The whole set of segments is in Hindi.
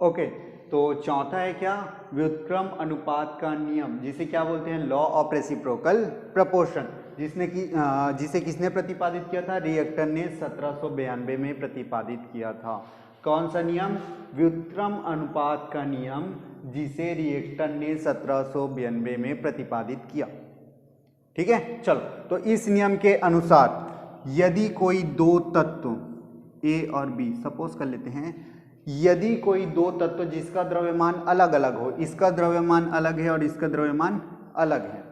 ओके, तो चौथा है क्या, व्युत्क्रम अनुपात का नियम, जिसे क्या बोलते हैं, लॉ ऑफ रेसिप्रोकल प्रपोर्शन, जिसे किसने प्रतिपादित किया था, रिएक्टर ने 1792 में प्रतिपादित किया था। कौन सा नियम, व्युत्क्रम अनुपात का नियम, जिसे रिएक्टर ने 1792 में प्रतिपादित किया। ठीक है, चलो, तो इस नियम के अनुसार यदि कोई दो तत्व ए और बी, सपोज कर लेते हैं, यदि कोई दो तत्व जिसका द्रव्यमान अलग अलग हो, इसका द्रव्यमान अलग है और इसका द्रव्यमान अलग है,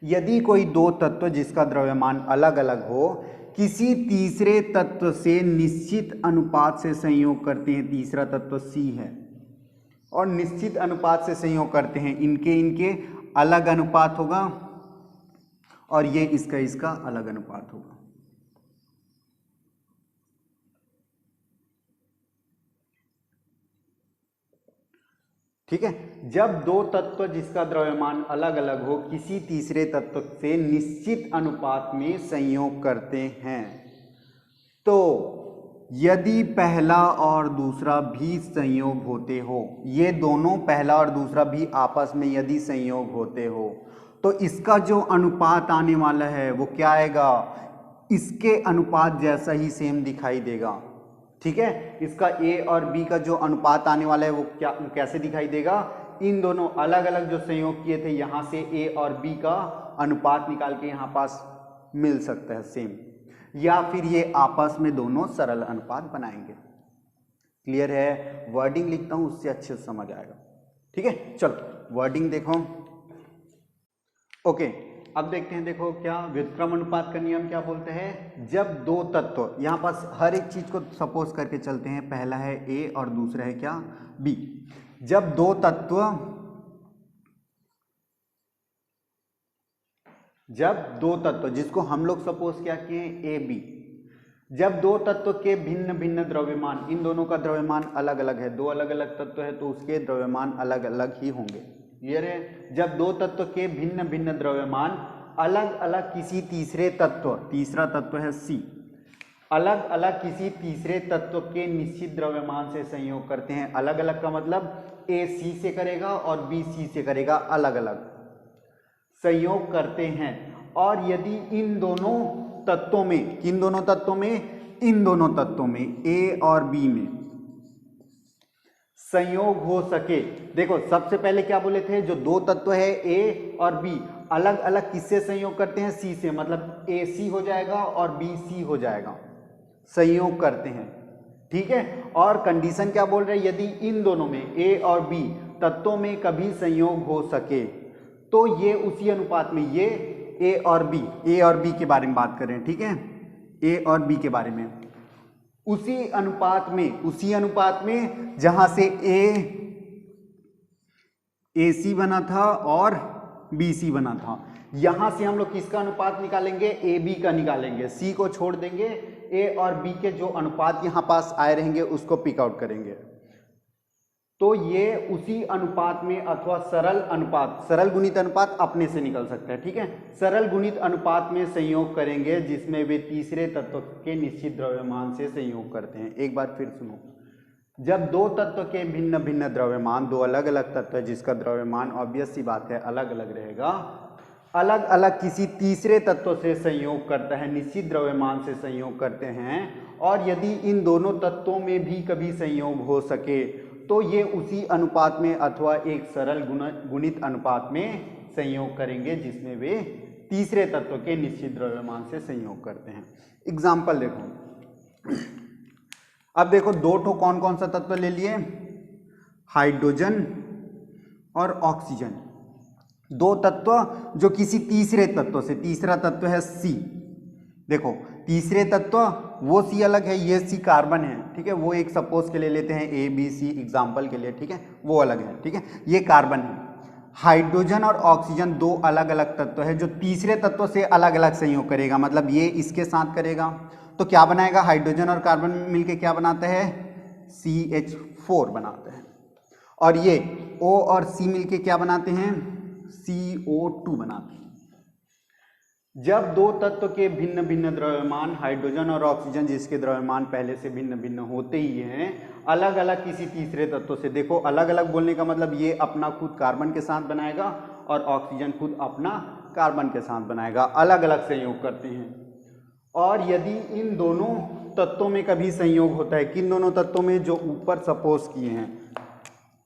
यदि कोई दो तत्व जिसका द्रव्यमान अलग अलग हो किसी तीसरे तत्व से निश्चित अनुपात से संयोग करते हैं, तीसरा तत्व सी है और निश्चित अनुपात से संयोग करते हैं, इनके इनके अलग अनुपात होगा और ये इसका अलग अनुपात होगा। ठीक है, जब दो तत्व जिसका द्रव्यमान अलग अलग हो किसी तीसरे तत्व से निश्चित अनुपात में संयोग करते हैं, तो यदि पहला और दूसरा भी संयोग होते हो, ये दोनों पहला और दूसरा भी आपस में यदि संयोग होते हो, तो इसका जो अनुपात आने वाला है वो क्या आएगा, इसके अनुपात जैसा ही सेम दिखाई देगा। ठीक है, इसका ए और बी का जो अनुपात आने वाला है वो कैसे दिखाई देगा, इन दोनों अलग अलग जो संयोग किए थे यहां से ए और बी का अनुपात निकाल के यहां पास मिल सकता है सेम, या फिर ये आपस में दोनों सरल अनुपात बनाएंगे। क्लियर है, वर्डिंग लिखता हूं उससे अच्छे से समझ आएगा। ठीक है, चलो वर्डिंग देखो। ओके, अब देखते हैं, देखो क्या व्युत्क्रम अनुपात का नियम क्या बोलते हैं, जब दो तत्व, यहां पास हर एक चीज को सपोज करके चलते हैं, पहला है ए और दूसरा है क्या, बी। जब दो तत्व जिसको हम लोग सपोज क्या किए, ए बी, जब दो तत्व के भिन्न भिन्न द्रव्यमान, इन दोनों का द्रव्यमान अलग अलग है, दो अलग अलग तत्व है तो उसके द्रव्यमान अलग अलग ही होंगे। क्लियर है, जब दो तत्व के भिन्न भिन्न द्रव्यमान अलग अलग किसी तीसरे तत्व, तीसरा तत्व है सी, अलग अलग किसी तीसरे तत्व के निश्चित द्रव्यमान से संयोग करते हैं, अलग अलग का मतलब ए सी से करेगा और बी सी से करेगा, अलग अलग संयोग करते हैं, और यदि इन दोनों तत्वों में, किन दोनों तत्वों में, इन दोनों तत्वों में ए और बी में संयोग हो सके। देखो सबसे पहले क्या बोले थे, जो दो तत्व है ए और बी अलग अलग किससे संयोग करते हैं, सी से, मतलब ए सी हो जाएगा और बी सी हो जाएगा, संयोग करते हैं। ठीक है, और कंडीशन क्या बोल रहे हैं, यदि इन दोनों में ए और बी तत्वों में कभी संयोग हो सके तो ये उसी अनुपात में, ये ए और बी के बारे में बात कर रहे हैं। ठीक है, ए और बी के बारे में, उसी अनुपात में जहां से ए सी बना था और बी सी बना था, यहां से हम लोग किसका अनुपात निकालेंगे, ए बी का निकालेंगे, सी को छोड़ देंगे, ए और बी के जो अनुपात यहां पास आए रहेंगे उसको पिक आउट करेंगे, तो ये उसी अनुपात में, अथवा सरल गुणित अनुपात अपने से निकल सकता है। ठीक है, सरल गुणित अनुपात में संयोग करेंगे जिसमें वे तीसरे तत्व के निश्चित द्रव्यमान से संयोग करते हैं। एक बार फिर सुनो, जब दो तत्व के भिन्न भिन्न द्रव्यमान, दो अलग अलग तत्व जिसका द्रव्यमान ऑब्वियस सी बात है अलग अलग रहेगा, अलग अलग किसी तीसरे तत्व से संयोग करता है, निश्चित द्रव्यमान से संयोग करते हैं, और यदि इन दोनों तत्वों में भी कभी संयोग हो सके तो ये उसी अनुपात में अथवा एक सरल गुणित अनुपात में संयोग करेंगे जिसमें वे तीसरे तत्व के निश्चित द्रव्यमान से संयोग करते हैं। एग्जाम्पल देखो, अब देखो दो ठो कौन कौन सा तत्व ले लिए, हाइड्रोजन और ऑक्सीजन, दो तत्व जो किसी तीसरे तत्व से, तीसरा तत्व है सी, देखो तीसरे तत्व वो सी अलग है, ये सी कार्बन है। ठीक है, वो एक सपोज के लिए लेते हैं ए बी सी एग्जाम्पल के लिए। ठीक है, वो अलग है। ठीक है, ये कार्बन है। हाइड्रोजन और ऑक्सीजन दो अलग अलग तत्व है जो तीसरे तत्व से अलग अलग संयोग करेगा, मतलब ये इसके साथ करेगा तो क्या बनाएगा, हाइड्रोजन और कार्बन मिलके क्या बनाता है, CH4 बनाते हैं, और ये O और C मिलके क्या बनाते हैं, CO2 बनाते हैं। जब दो तत्व के भिन्न भिन्न द्रव्यमान हाइड्रोजन और ऑक्सीजन जिसके द्रव्यमान पहले से भिन्न भिन्न होते ही हैं अलग अलग किसी तीसरे तत्व से, देखो अलग अलग बोलने का मतलब ये अपना खुद कार्बन के साथ बनाएगा और ऑक्सीजन खुद अपना कार्बन के साथ बनाएगा, अलग अलग संयोग करते हैं। और यदि इन दोनों तत्वों में कभी संयोग होता है, किन दोनों तत्वों में जो ऊपर सपोज किए हैं,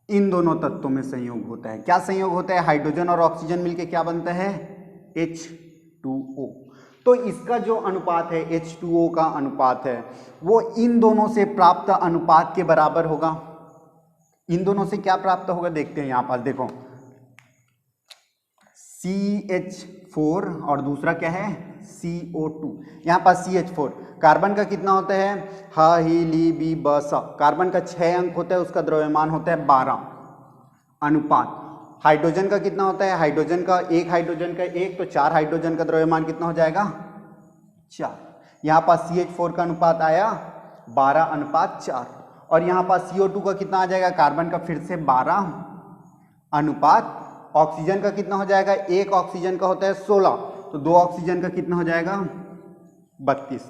इन दोनों तत्वों में संयोग होता है, क्या संयोग होता है, हाइड्रोजन और ऑक्सीजन मिलके क्या बनता है, H2O। तो इसका जो अनुपात है H2O का अनुपात है वो इन दोनों से प्राप्त अनुपात के बराबर होगा। इन दोनों से क्या प्राप्त होगा देखते हैं, यहां पर देखो CH4 और दूसरा क्या है CO2। यहाँ पर CH4 कार्बन का कितना होता है, ह ही ली बी ब स, कार्बन का 6 अंक होता है, उसका द्रव्यमान होता है 12 अनुपात। हाइड्रोजन का कितना होता है, हाइड्रोजन का एक तो 4 हाइड्रोजन का द्रव्यमान कितना हो जाएगा 4। यहाँ पर CH4 का अनुपात आया 12:4 और यहाँ पर CO2 का कितना आ जाएगा, कार्बन का फिर से 12 अनुपात, ऑक्सीजन का कितना हो जाएगा, एक ऑक्सीजन का होता है 16 तो 2 ऑक्सीजन का कितना हो जाएगा 32।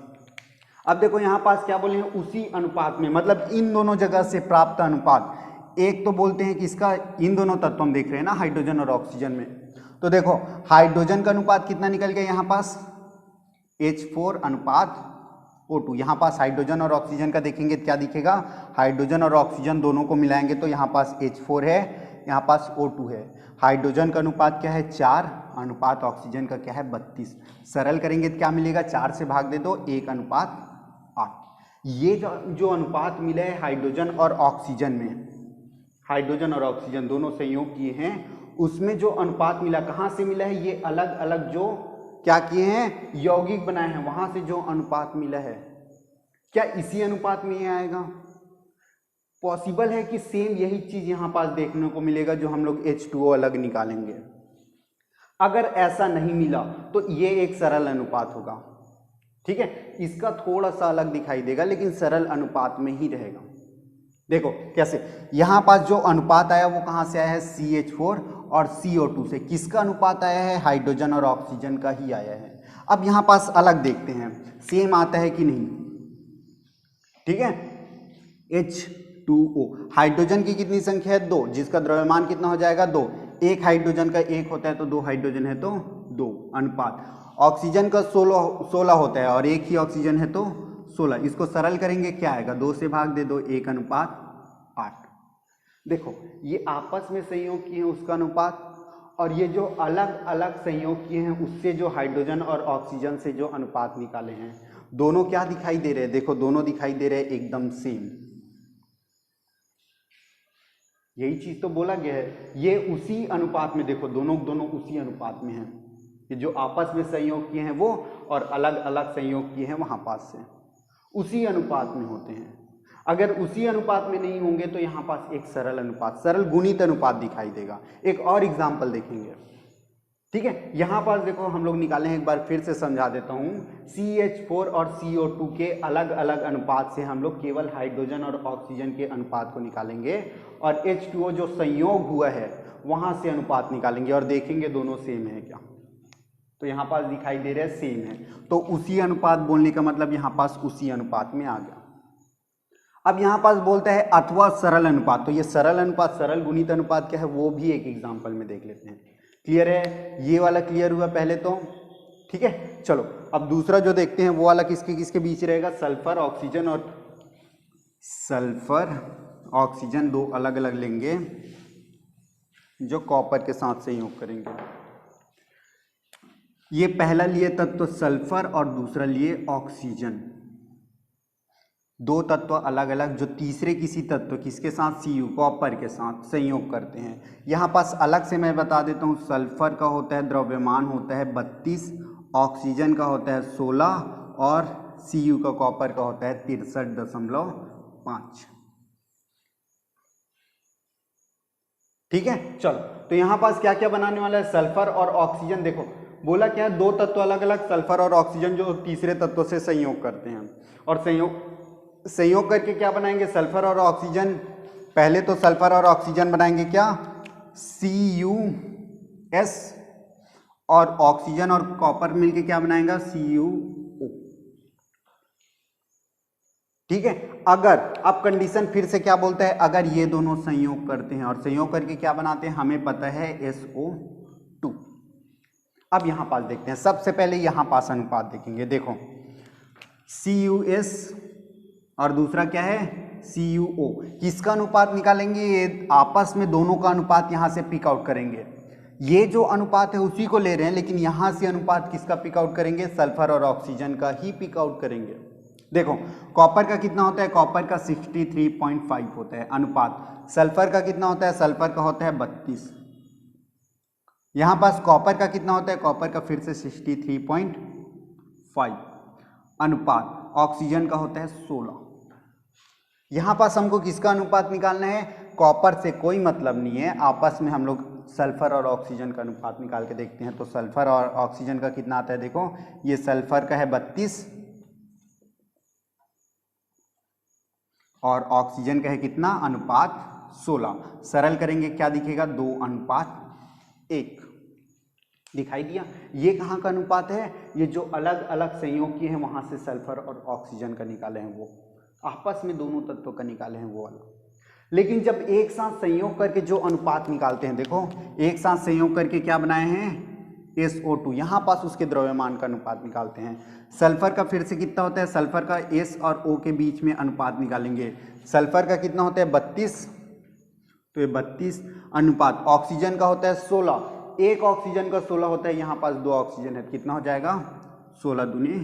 अब देखो यहाँ पास क्या बोले हैं, उसी अनुपात में, मतलब इन दोनों जगह से प्राप्त अनुपात। एक तो बोलते हैं कि इसका इन दोनों तत्व हम देख रहे हैं ना हाइड्रोजन और ऑक्सीजन में, तो देखो हाइड्रोजन का अनुपात कितना निकल गया यहाँ पास H4 अनुपात O2। यहाँ पास हाइड्रोजन और ऑक्सीजन का देखेंगे क्या दिखेगा, हाइड्रोजन और ऑक्सीजन दोनों को मिलाएंगे तो यहाँ पास H4 है, यहाँ पास O2 है। हाइड्रोजन का अनुपात क्या है 4 अनुपात ऑक्सीजन का क्या है 32। सरल करेंगे तो क्या मिलेगा, 4 से भाग दे दो 1:8। ये जो अनुपात मिला है हाइड्रोजन और ऑक्सीजन में, हाइड्रोजन और ऑक्सीजन दोनों संयोग किए हैं, उसमें जो अनुपात मिला कहाँ से मिला है, ये अलग अलग जो क्या किए हैं यौगिक बनाए हैं वहां से जो अनुपात मिला है, क्या इसी अनुपात में ये आएगा। पॉसिबल है कि सेम यही चीज यहां पास देखने को मिलेगा जो हम लोग H2O अलग निकालेंगे। अगर ऐसा नहीं मिला तो ये एक सरल अनुपात होगा, ठीक है, इसका थोड़ा सा अलग दिखाई देगा लेकिन सरल अनुपात में ही रहेगा। देखो कैसे, यहां पास जो अनुपात आया वो कहां से आया है, CH4 और CO2 से। किसका अनुपात आया है, हाइड्रोजन और ऑक्सीजन का ही आया है। अब यहां पास अलग देखते हैं सेम आता है कि नहीं, ठीक है। H2O हाइड्रोजन की कितनी संख्या है 2, जिसका द्रव्यमान कितना हो जाएगा 2, एक हाइड्रोजन का 1 होता है तो 2 हाइड्रोजन है तो 2 अनुपात। ऑक्सीजन का 16 होता है और एक ही ऑक्सीजन है तो 16। इसको सरल करेंगे क्या आएगा, 2 से भाग दे दो 1:8। देखो ये आपस में संयोग किए हैं उसका अनुपात, और ये जो अलग अलग संयोग किए हैं उससे जो हाइड्रोजन और ऑक्सीजन से जो अनुपात निकाले हैं, दोनों क्या दिखाई दे रहे हैं, देखो दोनों दिखाई दे रहे हैं एकदम सेम। यही चीज तो बोला गया है, ये उसी अनुपात में, देखो दोनों उसी अनुपात में हैं। ये जो आपस में संयोग किए हैं वो और अलग अलग संयोग किए हैं वहां पास से उसी अनुपात में होते हैं। अगर उसी अनुपात में नहीं होंगे तो यहाँ पास एक सरल अनुपात, सरल गुणित अनुपात दिखाई देगा। एक और एग्जाम्पल देखेंगे, ठीक है। यहाँ पास देखो हम लोग निकाले हैं, एक बार फिर से समझा देता हूँ। CH4 और CO2 के अलग अलग अनुपात से हम लोग केवल हाइड्रोजन और ऑक्सीजन के अनुपात को निकालेंगे और H2O जो संयोग हुआ है वहां से अनुपात निकालेंगे और देखेंगे दोनों सेम है क्या। तो यहाँ पास दिखाई दे रहा है सेम है, तो उसी अनुपात बोलने का मतलब यहाँ पास उसी अनुपात में आ गया। अब यहाँ पास बोलता है अथवा सरल अनुपात, तो ये सरल अनुपात सरल गुणित अनुपात क्या है वो भी एक एग्जाम्पल में देख लेते हैं। क्लियर है, ये वाला क्लियर हुआ पहले तो, ठीक है। चलो अब दूसरा जो देखते हैं वो वाला किसके किसके बीच रहेगा, सल्फर ऑक्सीजन, और सल्फर ऑक्सीजन दो अलग अलग लेंगे जो कॉपर के साथ संयोग करेंगे। ये पहला लिए तत्व सल्फर और दूसरा लिए ऑक्सीजन, दो तत्व अलग अलग जो तीसरे किसी तत्व किसके साथ, Cu कॉपर के साथ संयोग करते हैं। यहाँ पास अलग से मैं बता देता हूँ, सल्फर का होता है द्रव्यमान होता है 32, ऑक्सीजन का होता है 16 और Cu का कॉपर का होता है 63.5। ठीक है, चलो तो यहाँ पास क्या क्या बनाने वाला है, सल्फर और ऑक्सीजन। देखो बोला क्या है, दो तत्व अलग अलग, सल्फर और ऑक्सीजन जो तीसरे तत्व से संयोग करते हैं, और संयोग करके क्या बनाएंगे, सल्फर और ऑक्सीजन। पहले तो सल्फर और ऑक्सीजन बनाएंगे क्या, CuS और ऑक्सीजन और कॉपर मिलके क्या बनाएगा, CuO। ठीक है। अगर अब कंडीशन फिर से क्या बोलता है, अगर ये दोनों संयोग करते हैं और संयोग करके क्या बनाते हैं, हमें पता है SO2। अब यहां पास देखते हैं, सबसे पहले यहां पास अनुपात देखेंगे। देखो CuS और दूसरा क्या है CuO, किसका अनुपात निकालेंगे, ये आपस में दोनों का अनुपात यहां से पिक आउट करेंगे। ये जो अनुपात है उसी को ले रहे हैं, लेकिन यहां से अनुपात किसका पिक आउट करेंगे, सल्फर और ऑक्सीजन का ही पिक आउट करेंगे। देखो कॉपर का कितना होता है, कॉपर का 63.5 होता है अनुपात। सल्फर का कितना होता है, सल्फर का होता है 32। यहां पास कॉपर का कितना होता है, कॉपर का फिर से 63.5 अनुपात, ऑक्सीजन का होता है 16। यहां पास हमको किसका अनुपात निकालना है, कॉपर से कोई मतलब नहीं है, आपस में हम लोग सल्फर और ऑक्सीजन का अनुपात निकाल के देखते हैं। तो सल्फर और ऑक्सीजन का कितना आता है, देखो ये सल्फर का है 32 और ऑक्सीजन का है कितना, अनुपात 16। सरल करेंगे क्या दिखेगा, 2:1 दिखाई दिया। ये कहाँ का अनुपात है, ये जो अलग अलग संयोग किए हैं वहां से सल्फर और ऑक्सीजन का निकाले हैं, वो आपस में दोनों तत्वों का निकाले हैं वो वाला। लेकिन जब एक साथ संयोग करके जो अनुपात निकालते हैं, देखो एक साथ संयोग करके क्या बनाए हैं SO2, यहां पास उसके द्रव्यमान का अनुपात निकालते हैं। सल्फर का फिर से कितना होता है, सल्फर का S और O के बीच में अनुपात निकालेंगे। सल्फर का कितना होता है 32, तो ये 32 अनुपात, ऑक्सीजन का होता है 16, एक ऑक्सीजन का 16 होता है, यहां पास 2 ऑक्सीजन है, कितना हो जाएगा 16 दूनी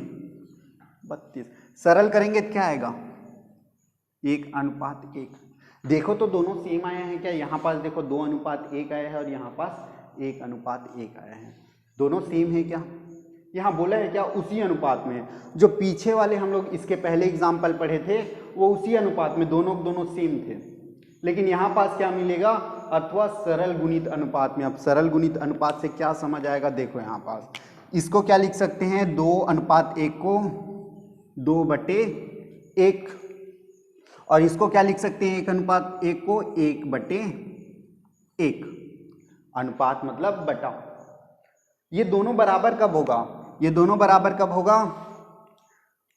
32। सरल करेंगे क्या आएगा, 1:1। देखो तो दोनों सेम आए हैं क्या, यहाँ पास देखो 2:1 आया है और यहाँ पास 1:1 आया है, दोनों सेम है क्या, यहाँ बोला है क्या उसी अनुपात में। जो पीछे वाले हम लोग इसके पहले एग्जाम्पल पढ़े थे वो उसी अनुपात में दोनों सेम थे, लेकिन यहाँ पास क्या मिलेगा, अथवा सरल गुणित अनुपात में। अब सरल गुणित अनुपात से क्या समझ आएगा, देखो यहाँ पास इसको क्या लिख सकते हैं, 2:1 को 2/1 और इसको क्या लिख सकते हैं, 1:1 को 1/1। अनुपात मतलब बटा। ये दोनों बराबर कब होगा, ये दोनों बराबर कब होगा,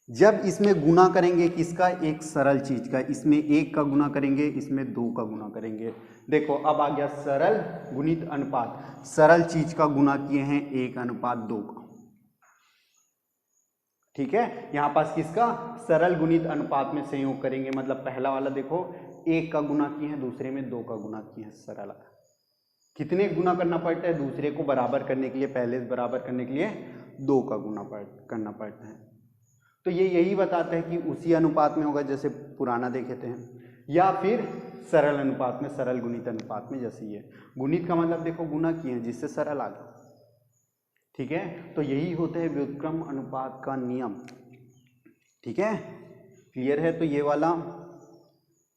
जब इसमें गुना करेंगे किसका, एक सरल चीज का, इसमें 1 का गुना करेंगे, इसमें 2 का गुना करेंगे। देखो अब आ गया सरल गुणित अनुपात, सरल चीज का गुना किए हैं 1:2 का। ठीक है, यहां पास किसका, सरल गुणित अनुपात में संयोग करेंगे, मतलब पहला वाला देखो 1 का गुना किए हैं, दूसरे में 2 का गुना किए हैं। सरल कितने गुना करना पड़ता है, दूसरे को बराबर करने के लिए, पहले से बराबर करने के लिए 2 का गुना करना पड़ता है। तो ये यही बताता है कि उसी अनुपात में होगा जैसे पुराना देखे थे, या फिर सरल अनुपात में, सरल गुणित अनुपात में। जैसे ये गुणित का मतलब देखो गुना किए हैं जिससे सरल आ गया। ठीक है, तो यही होता है व्युत्क्रम अनुपात का नियम। ठीक है, क्लियर है तो ये वाला,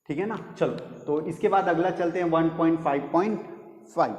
ठीक है ना। चलो तो इसके बाद अगला चलते हैं 1.5.5।